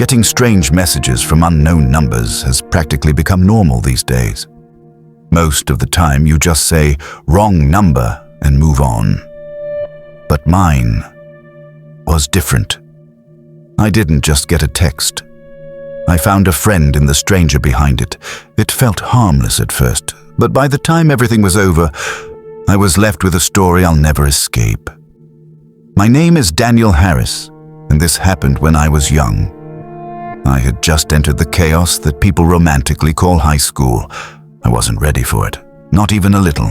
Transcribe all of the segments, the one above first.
Getting strange messages from unknown numbers has practically become normal these days. Most of the time you just say, "wrong number," and move on. But mine was different. I didn't just get a text. I found a friend in the stranger behind it. It felt harmless at first, but by the time everything was over, I was left with a story I'll never escape. My name is Daniel Harris, and this happened when I was young. I had just entered the chaos that people romantically call high school. I wasn't ready for it, not even a little.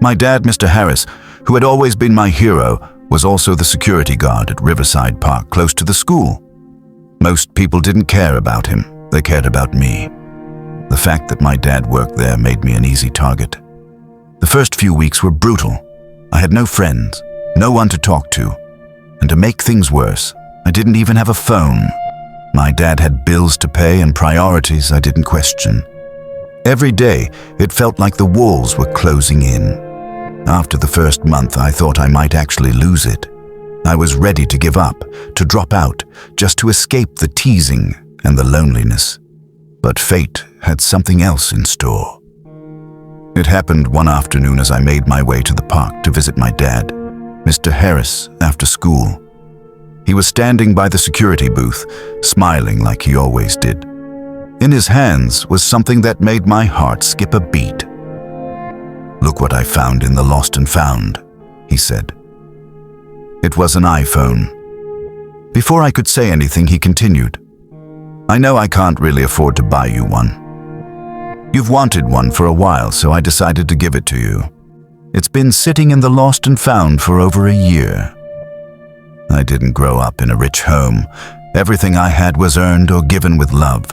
My dad, Mr. Harris, who had always been my hero, was also the security guard at Riverside Park, close to the school. Most people didn't care about him, they cared about me. The fact that my dad worked there made me an easy target. The first few weeks were brutal. I had no friends, no one to talk to. And to make things worse, I didn't even have a phone. My dad had bills to pay and priorities I didn't question. Every day, it felt like the walls were closing in. After the first month, I thought I might actually lose it. I was ready to give up, to drop out, just to escape the teasing and the loneliness. But fate had something else in store. It happened one afternoon as I made my way to the park to visit my dad, Mr. Harris, after school. He was standing by the security booth, smiling like he always did. In his hands was something that made my heart skip a beat. "Look what I found in the lost and found," he said. It was an iPhone. Before I could say anything, he continued, "I know I can't really afford to buy you one. You've wanted one for a while, so I decided to give it to you. It's been sitting in the lost and found for over a year." I didn't grow up in a rich home. Everything I had was earned or given with love.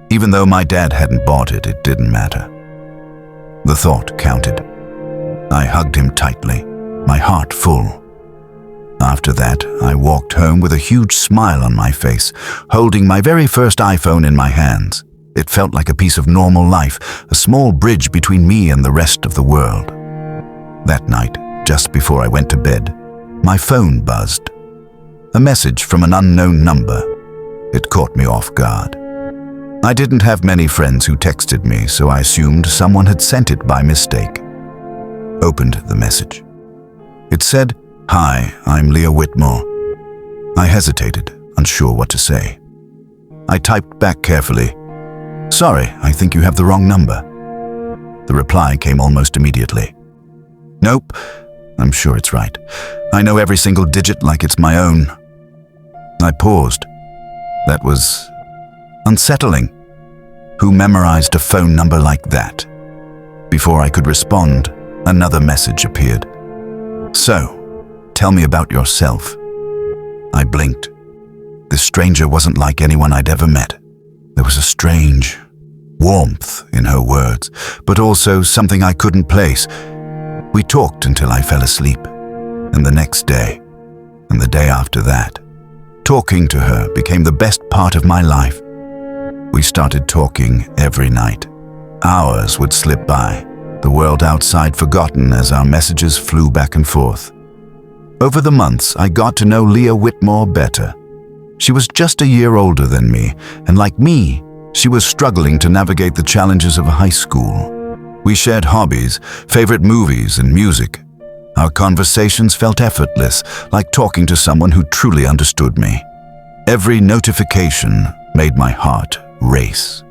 Even though my dad hadn't bought it, it didn't matter. The thought counted. I hugged him tightly, my heart full. After that, I walked home with a huge smile on my face, holding my very first iPhone in my hands. It felt like a piece of normal life, a small bridge between me and the rest of the world. That night, just before I went to bed, my phone buzzed. A message from an unknown number. It caught me off guard. I didn't have many friends who texted me, so I assumed someone had sent it by mistake. Opened the message. It said, "Hi, I'm Leah Whitmore." I hesitated, unsure what to say. I typed back carefully, "Sorry, I think you have the wrong number." The reply came almost immediately. "Nope, I'm sure it's right. I know every single digit like it's my own." I paused. That was unsettling. Who memorized a phone number like that? Before I could respond, another message appeared. "So, tell me about yourself." I blinked. This stranger wasn't like anyone I'd ever met. There was a strange warmth in her words, but also something I couldn't place. We talked until I fell asleep, and the next day, and the day after that. Talking to her became the best part of my life. We started talking every night. Hours would slip by, the world outside forgotten as our messages flew back and forth. Over the months, I got to know Leah Whitmore better. She was just a year older than me, and like me, she was struggling to navigate the challenges of high school. We shared hobbies, favorite movies, and music. Our conversations felt effortless, like talking to someone who truly understood me. Every notification made my heart race.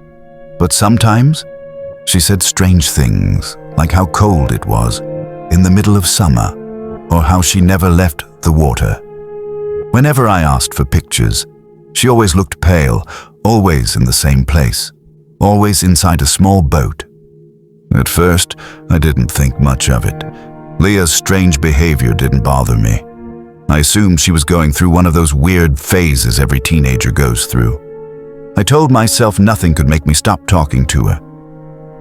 But sometimes, she said strange things, like how cold it was in the middle of summer, or how she never left the water. Whenever I asked for pictures, she always looked pale, always in the same place, always inside a small boat. At first, I didn't think much of it. Leah's strange behavior didn't bother me. I assumed she was going through one of those weird phases every teenager goes through. I told myself nothing could make me stop talking to her.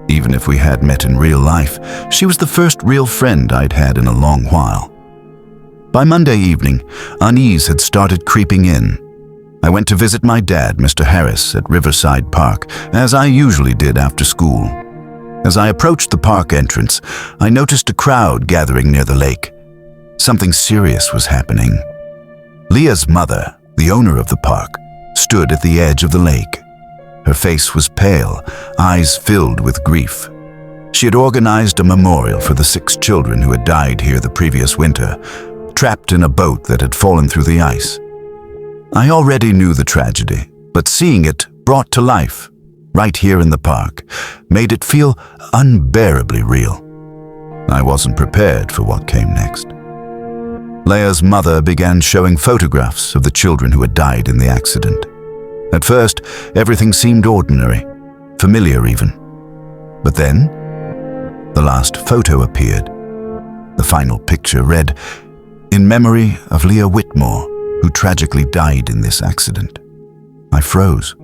Even if we had met in real life, she was the first real friend I'd had in a long while. By Monday evening, unease had started creeping in. I went to visit my dad, Mr. Harris, at Riverside Park, as I usually did after school. As I approached the park entrance, I noticed a crowd gathering near the lake. Something serious was happening. Leah's mother, the owner of the park, stood at the edge of the lake. Her face was pale, eyes filled with grief. She had organized a memorial for the 6 children who had died here the previous winter, trapped in a boat that had fallen through the ice. I already knew the tragedy, but seeing it brought to life, right here in the park, made it feel unbearably real. I wasn't prepared for what came next. Leah's mother began showing photographs of the children who had died in the accident. At first, everything seemed ordinary, familiar even. But then, the last photo appeared. The final picture read, "In memory of Leah Whitmore, who tragically died in this accident." I froze.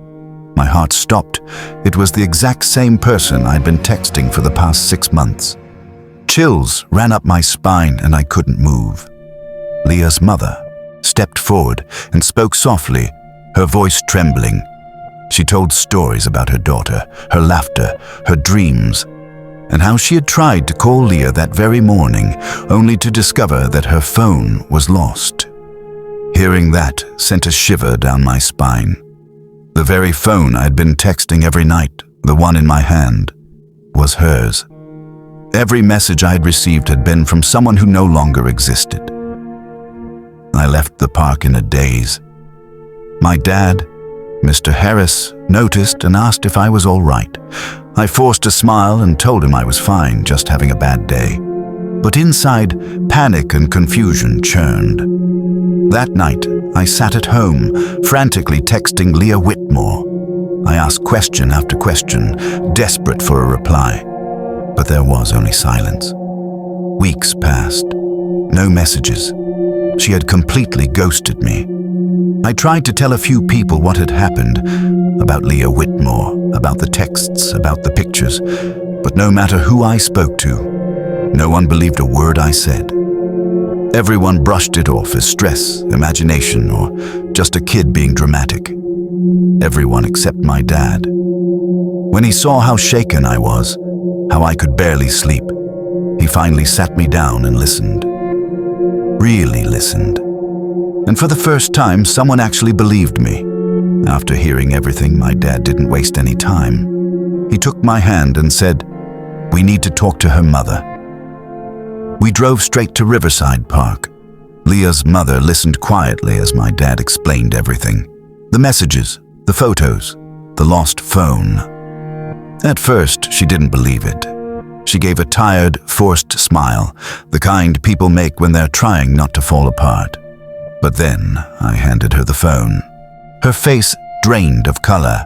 My heart stopped. It was the exact same person I'd been texting for the past 6 months. Chills ran up my spine and I couldn't move. Leah's mother stepped forward and spoke softly, her voice trembling. She told stories about her daughter, her laughter, her dreams, and how she had tried to call Leah that very morning, only to discover that her phone was lost. Hearing that sent a shiver down my spine. The very phone I'd been texting every night, the one in my hand, was hers. Every message I'd received had been from someone who no longer existed. I left the park in a daze. My dad, Mr. Harris, noticed and asked if I was all right. I forced a smile and told him I was fine, just having a bad day. But inside, panic and confusion churned. That night, I sat at home, frantically texting Leah Whitmore. I asked question after question, desperate for a reply. But there was only silence. Weeks passed. No messages. She had completely ghosted me. I tried to tell a few people what had happened, about Leah Whitmore, about the texts, about the pictures, but no matter who I spoke to, no one believed a word I said. Everyone brushed it off as stress, imagination, or just a kid being dramatic. Everyone except my dad. When he saw how shaken I was, how I could barely sleep, he finally sat me down and listened. Really listened. And for the first time, someone actually believed me. After hearing everything, my dad didn't waste any time. He took my hand and said, "We need to talk to her mother." We drove straight to Riverside Park. Leah's mother listened quietly as my dad explained everything. The messages, the photos, the lost phone. At first, she didn't believe it. She gave a tired, forced smile, the kind people make when they're trying not to fall apart. But then I handed her the phone. Her face drained of color.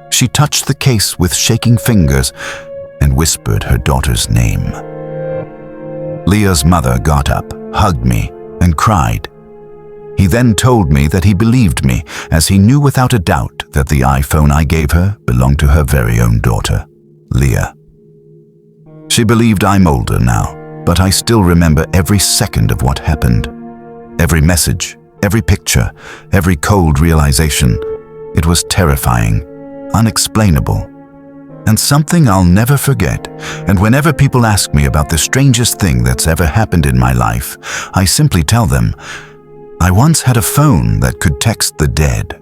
She touched the case with shaking fingers and whispered her daughter's name. Leah's mother got up, hugged me, and cried. He then told me that he believed me, as he knew without a doubt that the iPhone I gave her belonged to her very own daughter, Leah. She believed I'm older now, but I still remember every second of what happened. Every message, every picture, every cold realization. It was terrifying, unexplainable, and something I'll never forget. And whenever people ask me about the strangest thing that's ever happened in my life, I simply tell them, I once had a phone that could text the dead.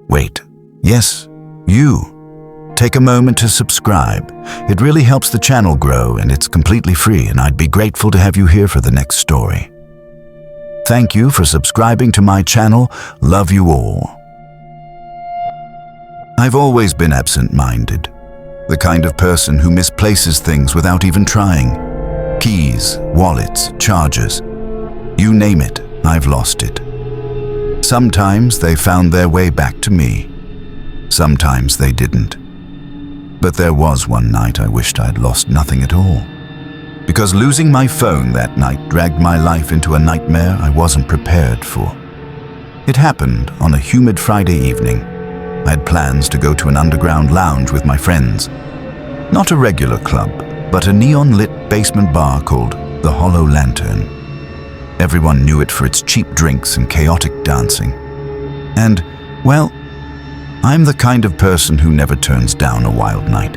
Wait, yes, you. Take a moment to subscribe. It really helps the channel grow, and it's completely free, and I'd be grateful to have you here for the next story. Thank you for subscribing to my channel. Love you all. I've always been absent-minded, the kind of person who misplaces things without even trying. Keys, wallets, chargers. You name it, I've lost it. Sometimes they found their way back to me. Sometimes they didn't. But there was one night I wished I'd lost nothing at all. Because losing my phone that night dragged my life into a nightmare I wasn't prepared for. It happened on a humid Friday evening. I had plans to go to an underground lounge with my friends. Not a regular club, but a neon-lit basement bar called the Hollow Lantern. Everyone knew it for its cheap drinks and chaotic dancing. And, well, I'm the kind of person who never turns down a wild night.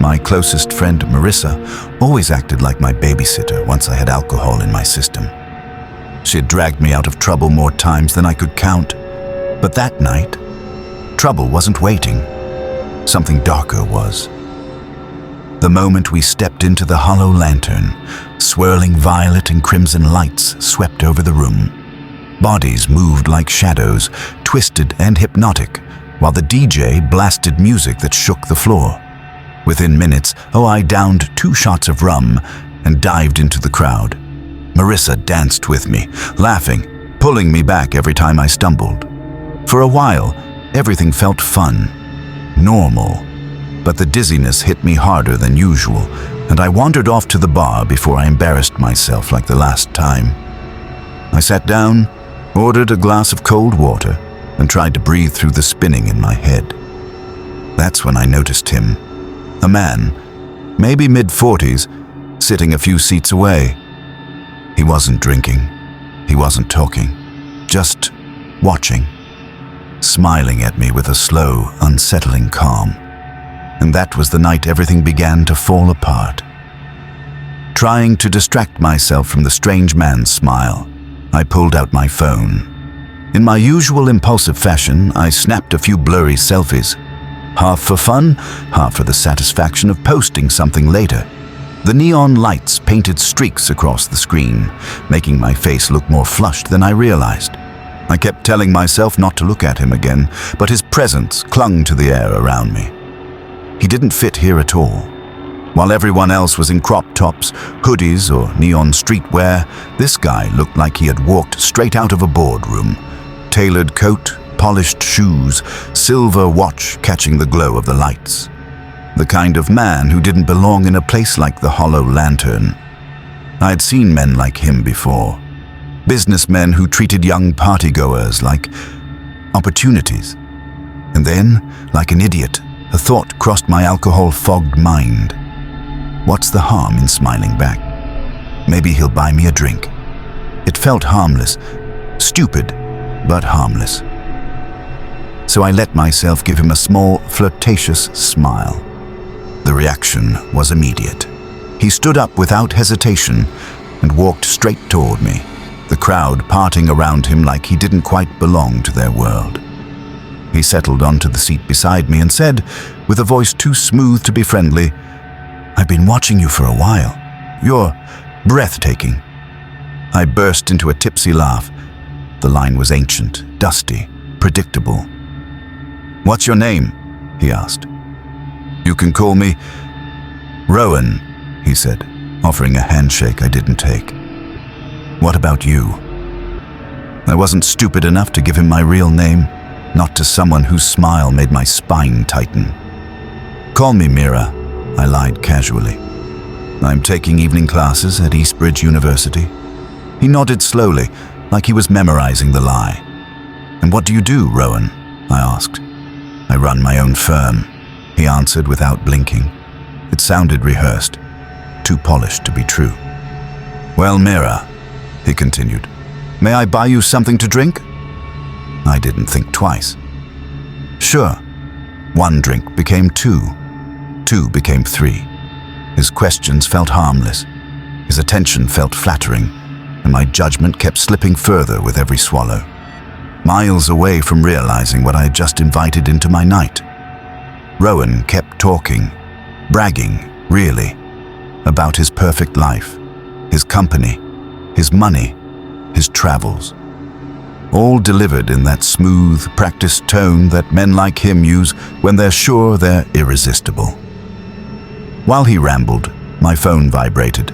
My closest friend, Marissa, always acted like my babysitter once I had alcohol in my system. She had dragged me out of trouble more times than I could count, But that night, trouble wasn't waiting. Something darker was. The moment we stepped into the hollow lantern, swirling violet and crimson lights swept over the room. Bodies moved like shadows, twisted and hypnotic, while the DJ blasted music that shook the floor. Within minutes, I downed 2 shots of rum and dived into the crowd. Marissa danced with me, laughing, pulling me back every time I stumbled. For a while, everything felt fun, normal, but the dizziness hit me harder than usual, and I wandered off to the bar before I embarrassed myself like the last time. I sat down, ordered a glass of cold water, and tried to breathe through the spinning in my head. That's when I noticed him. A man, maybe mid-40s, sitting a few seats away. He wasn't drinking. He wasn't talking. Just watching. Smiling at me with a slow, unsettling calm. And that was the night everything began to fall apart. Trying to distract myself from the strange man's smile, I pulled out my phone. In my usual impulsive fashion, I snapped a few blurry selfies. Half for fun, half for the satisfaction of posting something later. The neon lights painted streaks across the screen, making my face look more flushed than I realized. I kept telling myself not to look at him again, but his presence clung to the air around me. He didn't fit here at all. While everyone else was in crop tops, hoodies, or neon streetwear, this guy looked like he had walked straight out of a boardroom. Tailored coat, polished shoes, silver watch catching the glow of the lights. The kind of man who didn't belong in a place like the Hollow Lantern. I had seen men like him before. Businessmen who treated young partygoers like opportunities. And then, like an idiot, a thought crossed my alcohol-fogged mind. What's the harm in smiling back? Maybe he'll buy me a drink. It felt harmless, stupid, but harmless. So I let myself give him a small, flirtatious smile. The reaction was immediate. He stood up without hesitation and walked straight toward me, the crowd parting around him like he didn't quite belong to their world. He settled onto the seat beside me and said, with a voice too smooth to be friendly, "I've been watching you for a while. You're breathtaking." I burst into a tipsy laugh. The line was ancient, dusty, predictable. "What's your name?" he asked. "You can call me Rowan," he said, offering a handshake I didn't take. "What about you?" I wasn't stupid enough to give him my real name, not to someone whose smile made my spine tighten. "Call me Mira," I lied casually. "I'm taking evening classes at Eastbridge University." He nodded slowly, like he was memorizing the lie. "And what do you do, Rowan?" I asked. "I run my own firm," he answered without blinking. It sounded rehearsed, too polished to be true. "Well, Mira," he continued, "may I buy you something to drink?" I didn't think twice. Sure. 1 drink became 2. 2 became 3. His questions felt harmless. His attention felt flattering, and my judgment kept slipping further with every swallow. Miles away from realizing what I had just invited into my night. Rowan kept talking, bragging, really, about his perfect life, his company, his money, his travels. All delivered in that smooth, practiced tone that men like him use when they're sure they're irresistible. While he rambled, my phone vibrated.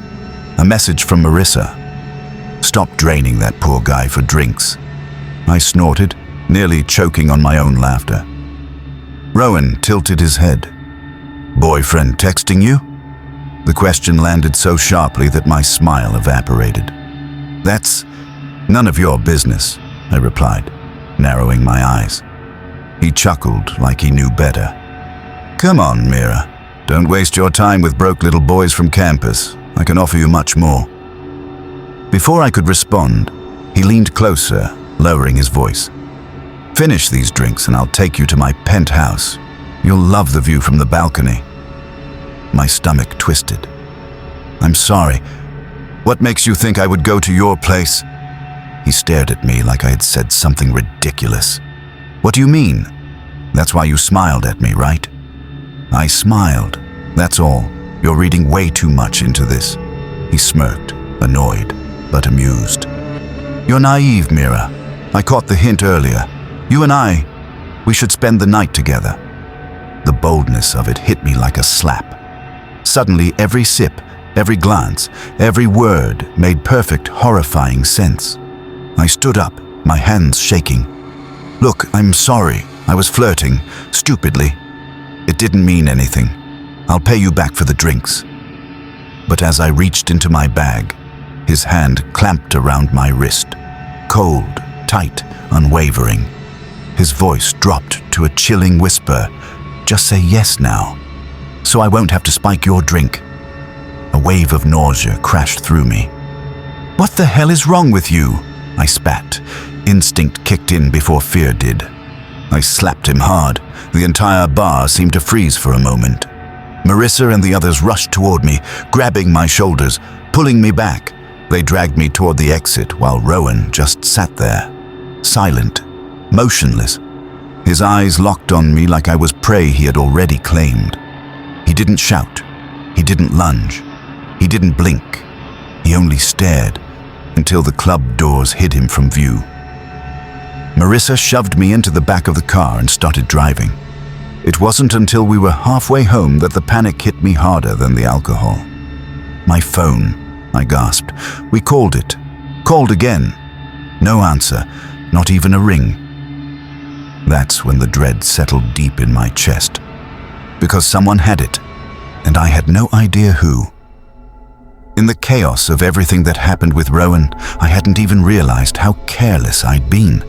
A message from Marissa. "Stop draining that poor guy for drinks." I snorted, nearly choking on my own laughter. Rowan tilted his head. "Boyfriend texting you?" The question landed so sharply that my smile evaporated. "That's none of your business," I replied, narrowing my eyes. He chuckled like he knew better. "Come on, Mira. Don't waste your time with broke little boys from campus. I can offer you much more." Before I could respond, he leaned closer, lowering his voice. "Finish these drinks and I'll take you to my penthouse. You'll love the view from the balcony." My stomach twisted. "I'm sorry. What makes you think I would go to your place?" He stared at me like I had said something ridiculous. What do you mean? That's why you smiled at me, right? I smiled. That's all. You're reading way too much into this. He smirked, annoyed, but amused. You're naive, Mira. I caught the hint earlier. You and I, we should spend the night together. The boldness of it hit me like a slap. Suddenly, every sip, every glance, every word made perfect, horrifying sense. I stood up, my hands shaking. Look, I'm sorry. I was flirting, stupidly. It didn't mean anything. I'll pay you back for the drinks. But as I reached into my bag, his hand clamped around my wrist. Cold, tight, unwavering. His voice dropped to a chilling whisper. Just say yes now, so I won't have to spike your drink. A wave of nausea crashed through me. What the hell is wrong with you? I spat. Instinct kicked in before fear did. I slapped him hard. The entire bar seemed to freeze for a moment. Marissa and the others rushed toward me, grabbing my shoulders, pulling me back. They dragged me toward the exit while Rowan just sat there, silent, motionless. His eyes locked on me like I was prey he had already claimed. He didn't shout. He didn't lunge. He didn't blink. He only stared until the club doors hid him from view. Marissa shoved me into the back of the car and started driving. It wasn't until we were halfway home that the panic hit me harder than the alcohol. My phone, I gasped. We called it. Called again. No answer, not even a ring. That's when the dread settled deep in my chest. Because someone had it, and I had no idea who. In the chaos of everything that happened with Rowan, I hadn't even realized how careless I'd been.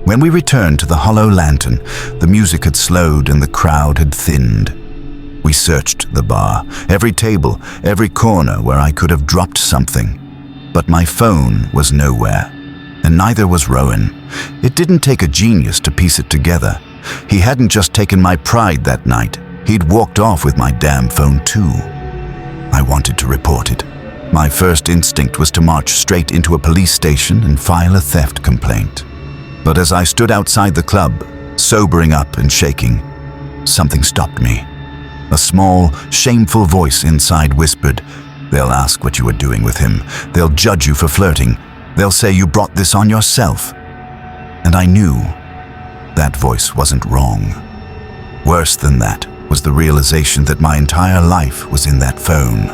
When we returned to the hollow lantern, the music had slowed and the crowd had thinned. We searched the bar, every table, every corner where I could have dropped something. But my phone was nowhere, and neither was Rowan. It didn't take a genius to piece it together. He hadn't just taken my pride that night. He'd walked off with my damn phone too. I wanted to report it. My first instinct was to march straight into a police station and file a theft complaint. But as I stood outside the club, sobering up and shaking, something stopped me. A small, shameful voice inside whispered, "They'll ask what you were doing with him. They'll judge you for flirting. They'll say you brought this on yourself." And I knew that voice wasn't wrong. Worse than that was the realization that my entire life was in that phone.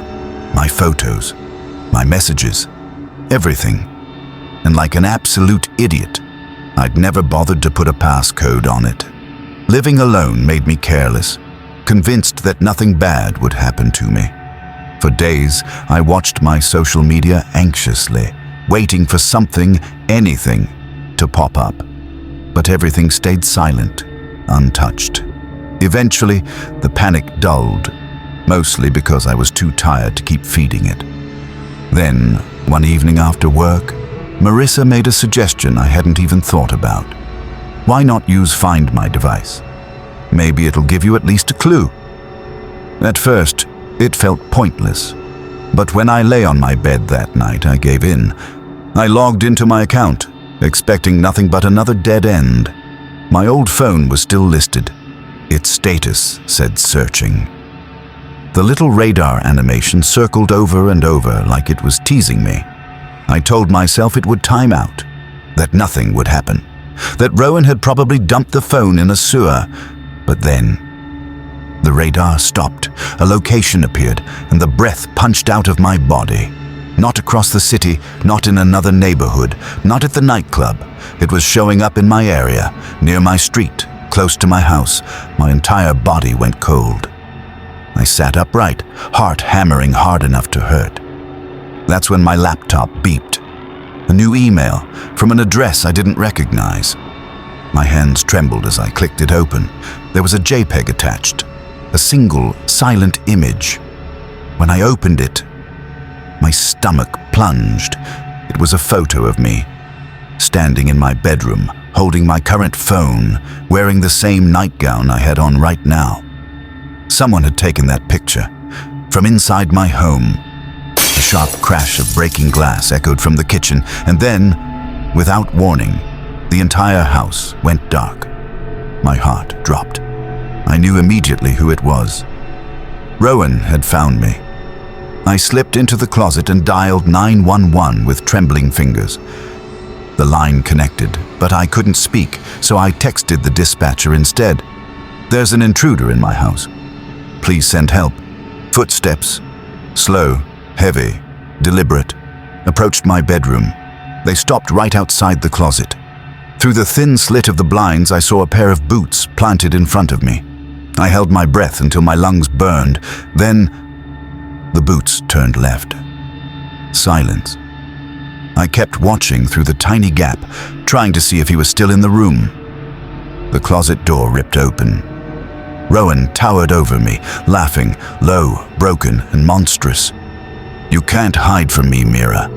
My photos, my messages, everything. And like an absolute idiot, I'd never bothered to put a passcode on it. Living alone made me careless, convinced that nothing bad would happen to me. For days, I watched my social media anxiously, waiting for something, anything, to pop up. But everything stayed silent, untouched. Eventually, the panic dulled, mostly because I was too tired to keep feeding it. Then, one evening after work, Marissa made a suggestion I hadn't even thought about. Why not use Find My device? Maybe it'll give you at least a clue. At first, it felt pointless. But when I lay on my bed that night, I gave in. I logged into my account, expecting nothing but another dead end. My old phone was still listed. Its status said searching. The little radar animation circled over and over like it was teasing me. I told myself it would time out, that nothing would happen, that Rowan had probably dumped the phone in a sewer. But then, the radar stopped, a location appeared, and the breath punched out of my body. Not across the city, not in another neighborhood, not at the nightclub. It was showing up in my area, near my street, close to my house. My entire body went cold. I sat upright, heart hammering hard enough to hurt. That's when my laptop beeped. A new email from an address I didn't recognize. My hands trembled as I clicked it open. There was a JPEG attached, a single, silent image. When I opened it, my stomach plunged. It was a photo of me, standing in my bedroom, holding my current phone, wearing the same nightgown I had on right now. Someone had taken that picture. From inside my home, a sharp crash of breaking glass echoed from the kitchen, and then, without warning, the entire house went dark. My heart dropped. I knew immediately who it was. Rowan had found me. I slipped into the closet and dialed 911 with trembling fingers. The line connected, but I couldn't speak, so I texted the dispatcher instead. "There's an intruder in my house. Please send help." Footsteps, slow, heavy, deliberate, approached my bedroom. They stopped right outside the closet. Through the thin slit of the blinds, I saw a pair of boots planted in front of me. I held my breath until my lungs burned. Then, the boots turned left. Silence. I kept watching through the tiny gap, trying to see if he was still in the room. The closet door ripped open. Rowan towered over me, laughing, low, broken, and monstrous. "You can't hide from me, Mira,"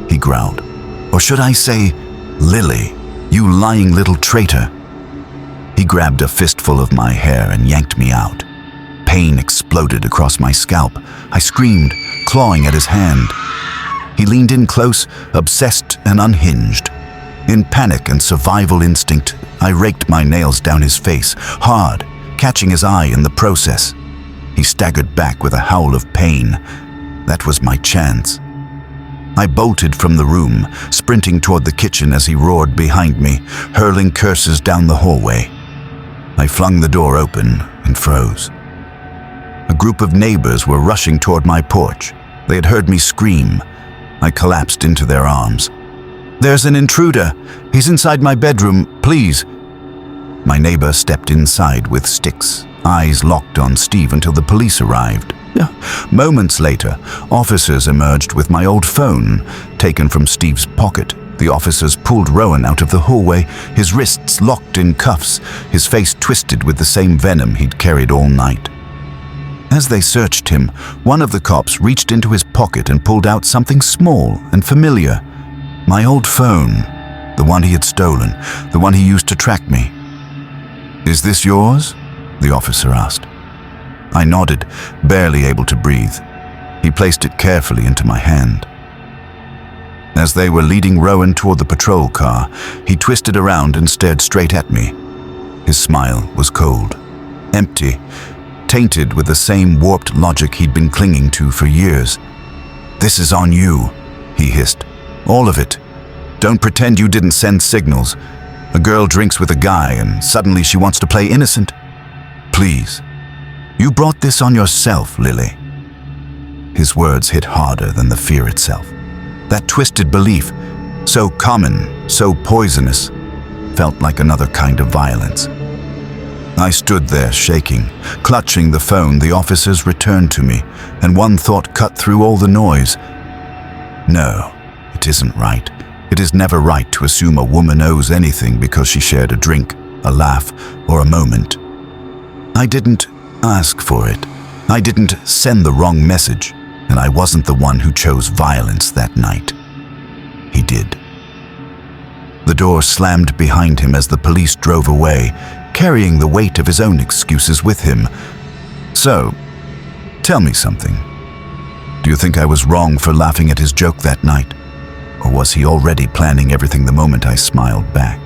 he growled. "Or should I say, Lily, you lying little traitor." He grabbed a fistful of my hair and yanked me out. Pain exploded across my scalp. I screamed, clawing at his hand. He leaned in close, obsessed and unhinged. In panic and survival instinct, I raked my nails down his face, hard, catching his eye in the process. He staggered back with a howl of pain. That was my chance. I bolted from the room, sprinting toward the kitchen as he roared behind me, hurling curses down the hallway. I flung the door open and froze. A group of neighbors were rushing toward my porch. They had heard me scream. I collapsed into their arms. "There's an intruder. He's inside my bedroom. Please." My neighbor stepped inside with sticks, eyes locked on Steve until the police arrived. Moments later, officers emerged with my old phone, taken from Steve's pocket. The officers pulled Rowan out of the hallway, his wrists locked in cuffs, his face twisted with the same venom he'd carried all night. As they searched him, one of the cops reached into his pocket and pulled out something small and familiar. My old phone, the one he had stolen, the one he used to track me. "Is this yours?" the officer asked. I nodded, barely able to breathe. He placed it carefully into my hand. As they were leading Rowan toward the patrol car, he twisted around and stared straight at me. His smile was cold, empty, tainted with the same warped logic he'd been clinging to for years. "This is on you," he hissed. "All of it. Don't pretend you didn't send signals. A girl drinks with a guy and suddenly she wants to play innocent. Please. You brought this on yourself, Lily." His words hit harder than the fear itself. That twisted belief, so common, so poisonous, felt like another kind of violence. I stood there shaking, clutching the phone. The officers returned to me, and one thought cut through all the noise. No, it isn't right. It is never right to assume a woman owes anything because she shared a drink, a laugh, or a moment. I didn't ask for it. I didn't send the wrong message, and I wasn't the one who chose violence that night. He did. The door slammed behind him as the police drove away, carrying the weight of his own excuses with him. So, tell me something. Do you think I was wrong for laughing at his joke that night? Or was he already planning everything the moment I smiled back?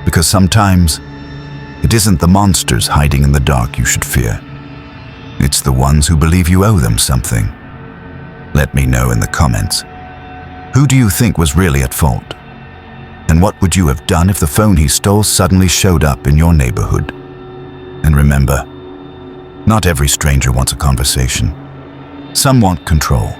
Because sometimes, it isn't the monsters hiding in the dark you should fear. It's the ones who believe you owe them something. Let me know in the comments. Who do you think was really at fault? And what would you have done if the phone he stole suddenly showed up in your neighborhood? And remember, not every stranger wants a conversation. Some want control.